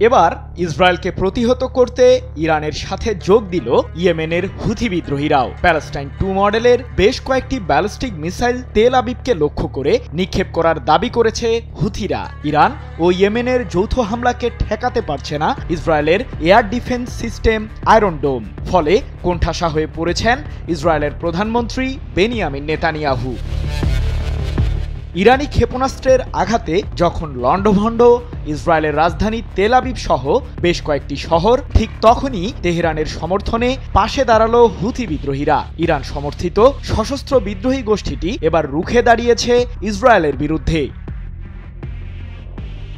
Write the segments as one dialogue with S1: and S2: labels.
S1: এবার ইসরায়েলকে প্রতিহত করতে ইরানের সাথে যোগ দিল ইয়েমেনের হুথি বিদ্রোহীরাও। প্যালেস্টাইন 2 মডেলের বেশ কয়েকটি ব্যালিস্টিক মিসাইল তেল আবিবকে লক্ষ্য করে নিক্ষেপ করার দাবি করেছে হুথিরা। ইরান ও ইয়েমেনের যৌথ হামলাকে ঠেকাতে পারছে না ইসরায়েলের এয়ার ডিফেন্স সিস্টেম আয়রন ডোম। ফলে কোণঠাসা হয়ে পড়েছেন ইসরায়েলের প্রধানমন্ত্রী বেনিয়ামিন নেতানিয়াহু। ইরানি ক্ষেপণাস্ত্রের আঘাতে যখন লণ্ডভণ্ড ইসরায়েলের রাজধানী তেল আবিব সহ বেশ কয়েকটি শহর, ঠিক তখনই তেহরানের সমর্থনে পাশে দাঁড়ালো হুথি বিদ্রোহীরা। ইরান সমর্থিত সশস্ত্র বিদ্রোহী গোষ্ঠীটি এবার রুখে দাঁড়িয়েছে ইসরায়েলের বিরুদ্ধে।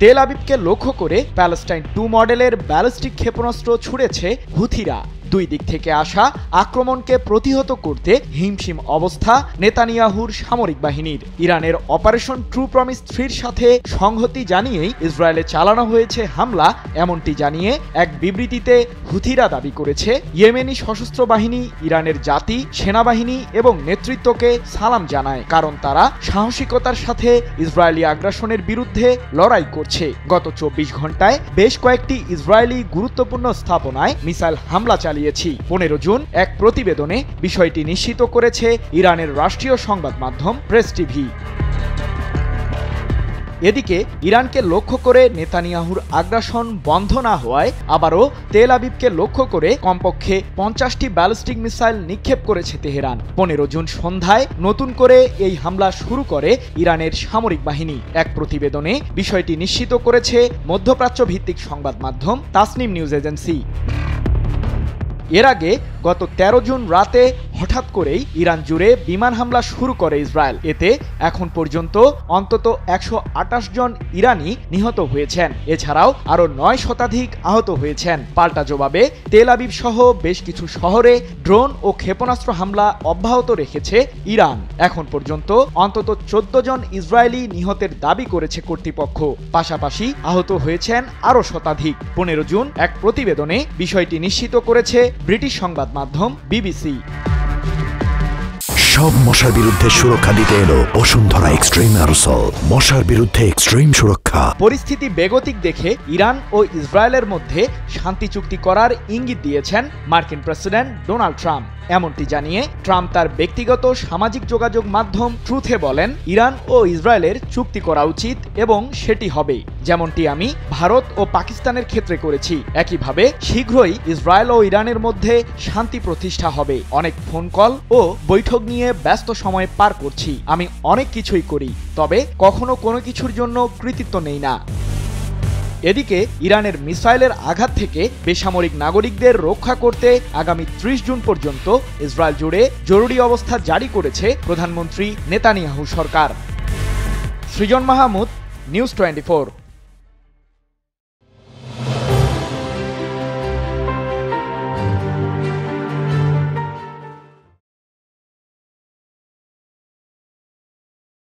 S1: তেল আবিবকে লক্ষ্য করে প্যালেস্টাইন 2 মডেলের ব্যালিস্টিক ক্ষেপণাস্ত্র ছুড়েছে হুথিরা। দুই দিক থেকে আসা আক্রমণকে প্রতিহত করতে হিমশিম অবস্থা নেতানিয়াহুর সামরিক বাহিনীর। ইরানের অপারেশন ট্রু প্রমিস 3-র সাথে সংহতি জানিয়েই ইসরায়েলে চালানো হয়েছে হামলা, এমনটি জানিয়ে এক বিবৃতিতে হুথিরা দাবি করেছে ইয়েমেনি সশস্ত্র বাহিনী ইরানের জাতি, সেনাবাহিনী এবং নেতৃত্বকে সালাম জানায়, কারণ তারা সাহসিকতার সাথে ইসরায়েলি আগ্রাসনের বিরুদ্ধে লড়াই করছে। গত 24 ঘন্টায় বেশ কয়েকটি ইসরায়েলি গুরুত্বপূর্ণ স্থাপনায় মিসাইল হামলা চালিয়েছে। 15 জুন এক প্রতিবেদনে বিষয়টি নিশ্চিত করেছে ইরানের রাষ্ট্রীয় সংবাদ মাধ্যম প্রেস টিভি। এদিকে ইরানকে লক্ষ্য করে নেতানিয়াহুর আগ্রাসন বন্ধ না হওয়ায় আবারও তেল আবিবকে লক্ষ্য করে কমপক্ষে 50টি ব্যালিস্টিক মিসাইল নিক্ষেপ করেছে তেহরান। 15 জুন সন্ধ্যায় নতুন করে এই হামলা শুরু করে ইরানের সামরিক বাহিনী। এক প্রতিবেদনে বিষয়টি নিশ্চিত করেছে মধ্যপ্রাচ্য ভিত্তিক সংবাদ মাধ্যম তাসনিম নিউজ এজেন্সি। এর আগে গত 13 জুন রাতে হঠাৎ করেই ইরান জুড়ে বিমান হামলা শুরু করে ইসরায়েল। এতে এখন পর্যন্ত অন্তত 128 জন ইরানি নিহত হয়েছেন। এছাড়াও আরও 9 শতাধিক আহত হয়েছেন। পাল্টা জবাবে তেল আবিব সহ বেশ কিছু শহরে ড্রোন ও ক্ষেপণাস্ত্র হামলা অব্যাহত রেখেছে ইরান। এখন পর্যন্ত অন্তত 14 জন ইসরায়েলি নিহতের দাবি করেছে কর্তৃপক্ষ। পাশাপাশি আহত হয়েছেন আরও শতাধিক। 15 জুন এক প্রতিবেদনে বিষয়টি নিশ্চিত করেছে ব্রিটিশ সংবাদ মাধ্যম বিবিসি।
S2: সব মশার বিরুদ্ধে সুরক্ষা দিতে এলো বসুন্ধরা এক্সট্রিম অ্যারোসল, মশার বিরুদ্ধে এক্সট্রিম সুরক্ষা।
S1: পরিস্থিতি বেগতিক দেখে ইরান ও ইসরায়েলের মধ্যে শান্তি চুক্তি করার ইঙ্গিত দিয়েছেন মার্কিন প্রেসিডেন্ট ডোনাল্ড ট্রাম্প। এমনটি জানিয়ে ট্রাম্প তার ব্যক্তিগত সামাজিক যোগাযোগ মাধ্যম ট্রুথে বলেন, ইরান ও ইসরায়েলের চুক্তি করা উচিত এবং সেটি হবে, যেমনটি আমি ভারত ও পাকিস্তানের ক্ষেত্রে করেছি। একইভাবে শীঘ্রই ইসরায়েল ও ইরানের মধ্যে শান্তি প্রতিষ্ঠা হবে। অনেক ফোন কল ও বৈঠক নিয়ে ব্যস্ত সময় পার করছি। আমি অনেক কিছুই করি, তবে কখনো কোনো কিছুর জন্য কৃতিত্ব নেই না। এদিকে ইরানের মিসাইলের আঘাত থেকে বেসামরিক নাগরিকদের রক্ষা করতে আগামী 30 জুন পর্যন্ত ইসরায়েল জুড়ে জরুরি অবস্থা জারি করেছে প্রধানমন্ত্রী নেতানিয়াহু সরকার। সৃজন মাহমুদ, নিউজ 24।